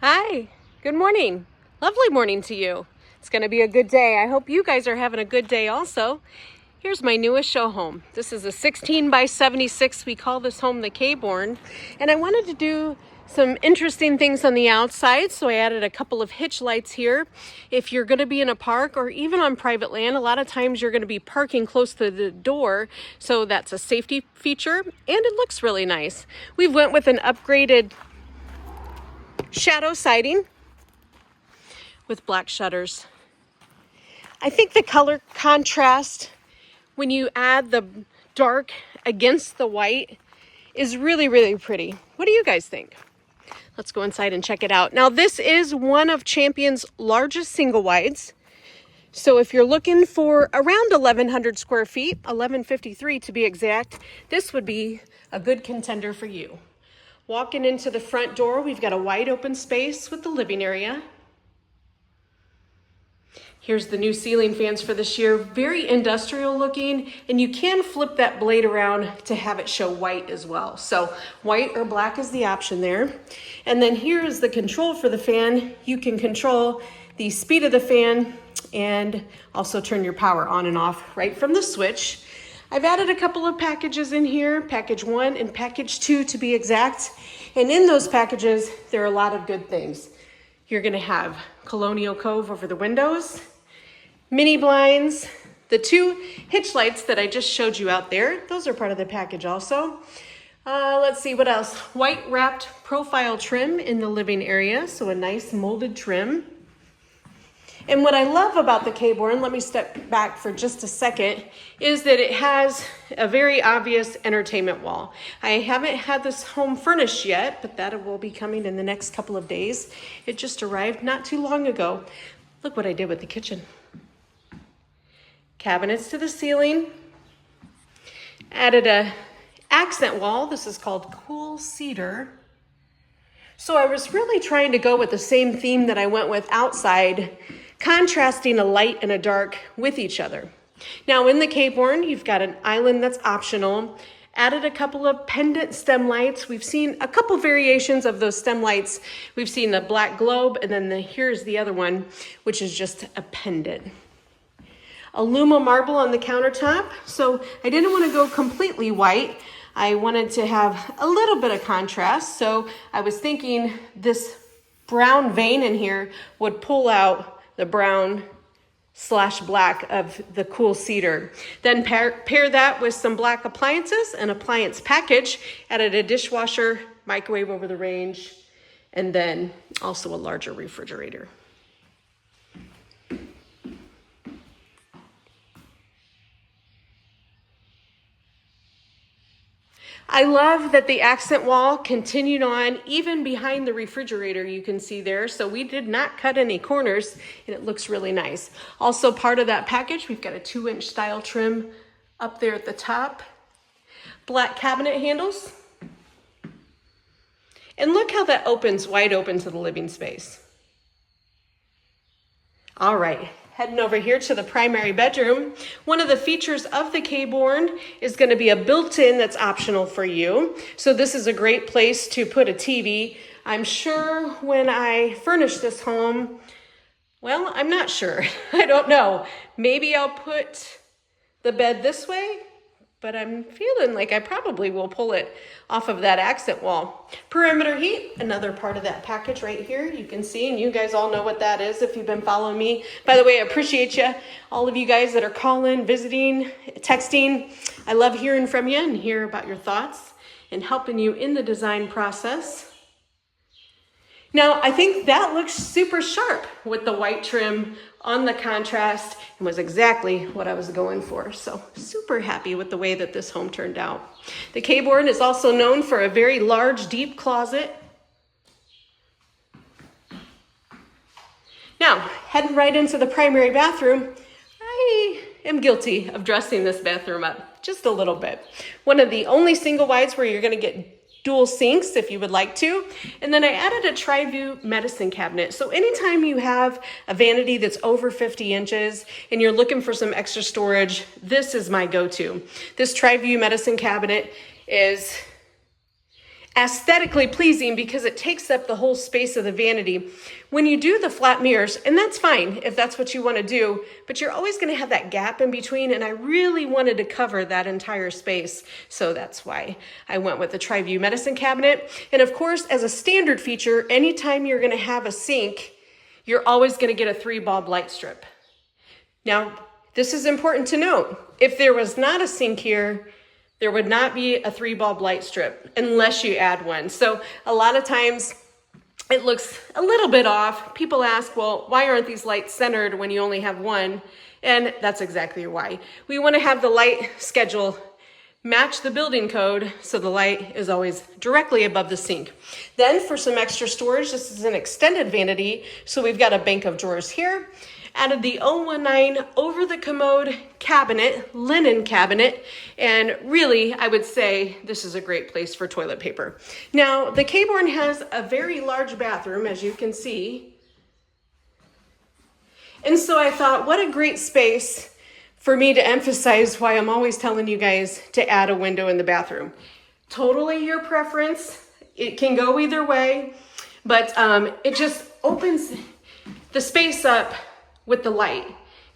Hi, good morning. Lovely morning to you. It's going to be a good day. I hope you guys are having a good day also. Here's my newest show home. This is a 16 by 76. We call this home the Caborn. And I wanted to do some interesting things on the outside, so I added a couple of hitch lights here. If you're going to be in a park or even on private land, a lot of times you're going to be parking close to the door, so that's a safety feature, and it looks really nice. We went with an upgraded shadow siding with black shutters. I think the color contrast when you add the dark against the white is really, really pretty. What do you guys think? Let's go inside and check it out. Now, this is one of Champion's largest single wides. So if you're looking for around 1,100 square feet, 1,153 to be exact, this would be a good contender for you. Walking into the front door, we've got a wide open space with the living area. Here's the new ceiling fans for this year, very industrial looking, and you can flip that blade around to have it show white as well. So white or black is the option there. And then here is the control for the fan. You can control the speed of the fan and also turn your power on and off right from the switch. I've added a couple of packages in here, package 1 and package 2 to be exact. And in those packages, there are a lot of good things. You're gonna have Colonial Cove over the windows, mini blinds, the 2 hitch lights that I just showed you out there. Those are part of the package also. Let's see what else. White wrapped profile trim in the living area, so a nice molded trim. And what I love about the Caborn, let me step back for just a second, is that it has a very obvious entertainment wall. I haven't had this home furnished yet, but that will be coming in the next couple of days. It just arrived not too long ago. Look what I did with the kitchen. Cabinets to the ceiling. Added a accent wall. This is called cool cedar. So I was really trying to go with the same theme that I went with outside, contrasting a light and a dark with each other. Now in the Caborn, you've got an island that's optional. Added a couple of pendant stem lights. We've seen a couple variations of those stem lights. We've seen the black globe, and then here's the other one, which is just a pendant. Aluma marble on the countertop. So I didn't want to go completely white. I wanted to have a little bit of contrast. So I was thinking this brown vein in here would pull out the brown / black of the cool cedar. Then pair that with some black appliances, an appliance package, added a dishwasher, microwave over the range, and then also a larger refrigerator. I love that the accent wall continued on even behind the refrigerator, you can see there. So we did not cut any corners, and it looks really nice. Also part of that package, we've got a 2-inch style trim up there at the top. Black cabinet handles. And look how that opens wide open to the living space. All right. Heading over here to the primary bedroom. One of the features of the Caborn is going to be a built-in that's optional for you. So this is a great place to put a TV. I'm sure when I furnish this home, well, I'm not sure. I don't know. Maybe I'll put the bed this way, but I'm feeling like I probably will pull it off of that accent wall. Perimeter heat, another part of that package right here. You can see, and you guys all know what that is if you've been following me. By the way, I appreciate you, all of you guys that are calling, visiting, texting. I love hearing from you and hear about your thoughts and helping you in the design process. Now, I think that looks super sharp with the white trim on the contrast and was exactly what I was going for. So super happy with the way that this home turned out. The Caborn is also known for a very large, deep closet. Now, heading right into the primary bathroom, I am guilty of dressing this bathroom up just a little bit. One of the only single wides where you're gonna get dual sinks if you would like to. And then I added a tri-view medicine cabinet. So anytime you have a vanity that's over 50 inches and you're looking for some extra storage, this is my go-to. This tri-view medicine cabinet is aesthetically pleasing because it takes up the whole space of the vanity. When you do the flat mirrors, and that's fine if that's what you want to do, but you're always going to have that gap in between, and I really wanted to cover that entire space, so that's why I went with the Tri-View medicine cabinet. And of course, as a standard feature, anytime you're going to have a sink, you're always going to get a 3-bulb light strip. Now, this is important to note. If there was not a sink here, there would not be a 3-bulb light strip unless you add one. So a lot of times it looks a little bit off. People ask, well, why aren't these lights centered when you only have one? And that's exactly why. We want to have the light schedule match the building code so the light is always directly above the sink. Then for some extra storage, this is an extended vanity. So we've got a bank of drawers here. Added the 019 over the commode cabinet, linen cabinet, and really I would say this is a great place for toilet paper. Now the Caborn has a very large bathroom, as you can see. And so I thought, what a great space for me to emphasize why I'm always telling you guys to add a window in the bathroom. Totally your preference. It can go either way, but it just opens the space up with the light.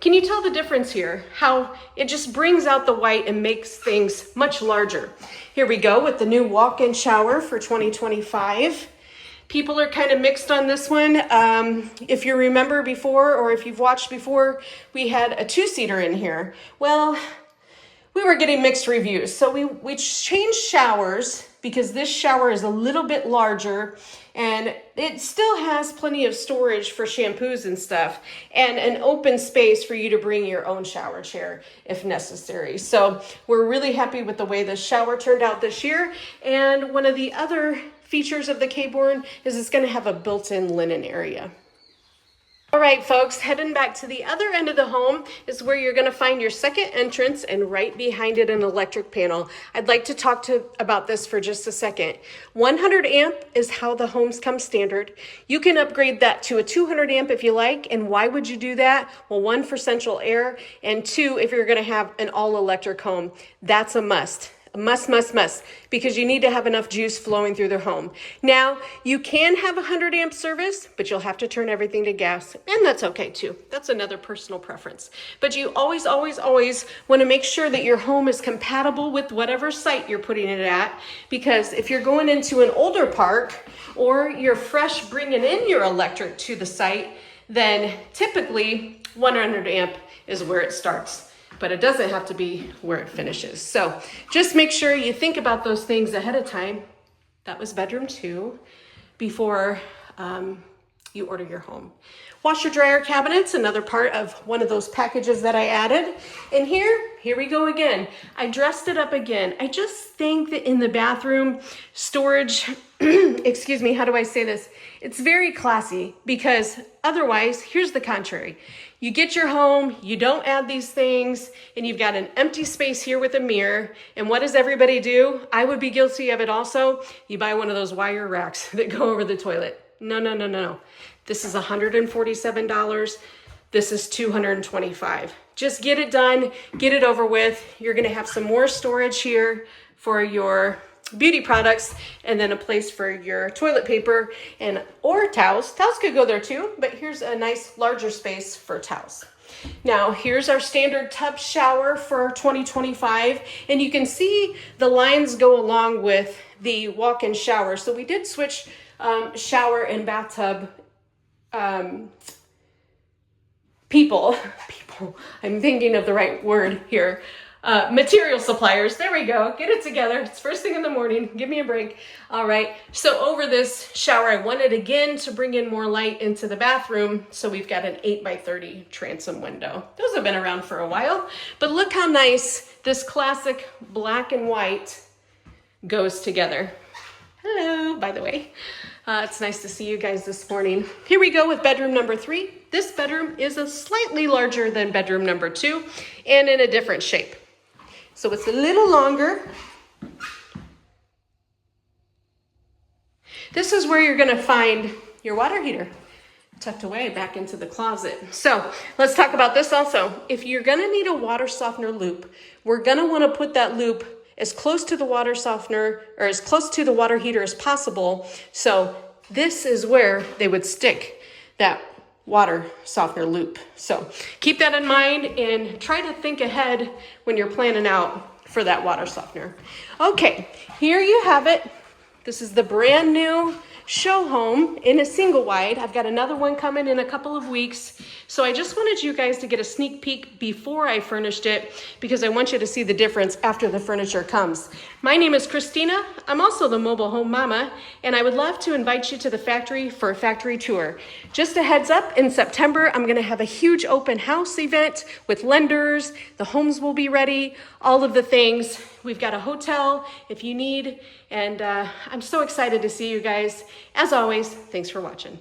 Can you tell the difference here? How it just brings out the white and makes things much larger. Here we go with the new walk-in shower for 2025. People are kind of mixed on this one. If you remember before, or if you've watched before, we had a 2-seater in here. Well, we were getting mixed reviews. So we changed showers because this shower is a little bit larger and it still has plenty of storage for shampoos and stuff and an open space for you to bring your own shower chair if necessary. So we're really happy with the way the shower turned out this year. And one of the other features of the Caborn is it's going to have a built-in linen area. All right, folks, heading back to the other end of the home is where you're going to find your second entrance, and right behind it an electric panel. I'd like to talk about this for just a second. 100 amp is how the homes come standard. You can upgrade that to a 200 amp if you like, and why would you do that? Well, 1, for central air, and 2, if you're going to have an all-electric home. That's a must. Must, because you need to have enough juice flowing through the home. Now, you can have a 100 amp service, but you'll have to turn everything to gas, and that's okay too. That's another personal preference. But you always want to make sure that your home is compatible with whatever site you're putting it at, because if you're going into an older park or you're fresh bringing in your electric to the site, then typically 100 amp is where it starts. But it doesn't have to be where it finishes. So just make sure you think about those things ahead of time. That was bedroom 2 before you order your home. Washer dryer cabinets, another part of one of those packages that I added. And here we go again. I dressed it up again. I just think that in the bathroom storage, excuse me, how do I say this? It's very classy, because otherwise, here's the contrary. You get your home, you don't add these things, and you've got an empty space here with a mirror. And what does everybody do? I would be guilty of it also. You buy one of those wire racks that go over the toilet. No. This is $147. This is $225. Just get it done, get it over with. You're gonna have some more storage here for your beauty products, and then a place for your toilet paper or towels. Towels could go there too, but here's a nice larger space for towels. Now here's our standard tub shower for 2025, and you can see the lines go along with the walk-in shower. So we did switch shower and bathtub people, I'm thinking of the right word here. Material suppliers. There we go. Get it together. It's first thing in the morning. Give me a break. All right. So over this shower, I wanted again to bring in more light into the bathroom. So we've got an 8x30 transom window. Those have been around for a while, but look how nice this classic black and white goes together. Hello, by the way. It's nice to see you guys this morning. Here we go with bedroom number 3. This bedroom is a slightly larger than bedroom number 2 and in a different shape. So it's a little longer. This is where you're going to find your water heater tucked away back into the closet. So let's talk about this also. If you're going to need a water softener loop, we're going to want to put that loop as close to the water softener or as close to the water heater as possible. So this is where they would stick that water softener loop. So keep that in mind and try to think ahead when you're planning out for that water softener. Okay, here you have it. This is the brand new show home in a single wide. I've got another one coming in a couple of weeks. So I just wanted you guys to get a sneak peek before I furnished it because I want you to see the difference after the furniture comes. My name is Christina. I'm also the mobile home mama, and I would love to invite you to the factory for a factory tour. Just a heads up, in September, I'm gonna have a huge open house event with lenders. The homes will be ready, all of the things. We've got a hotel if you need, and I'm so excited to see you guys. As always, thanks for watching.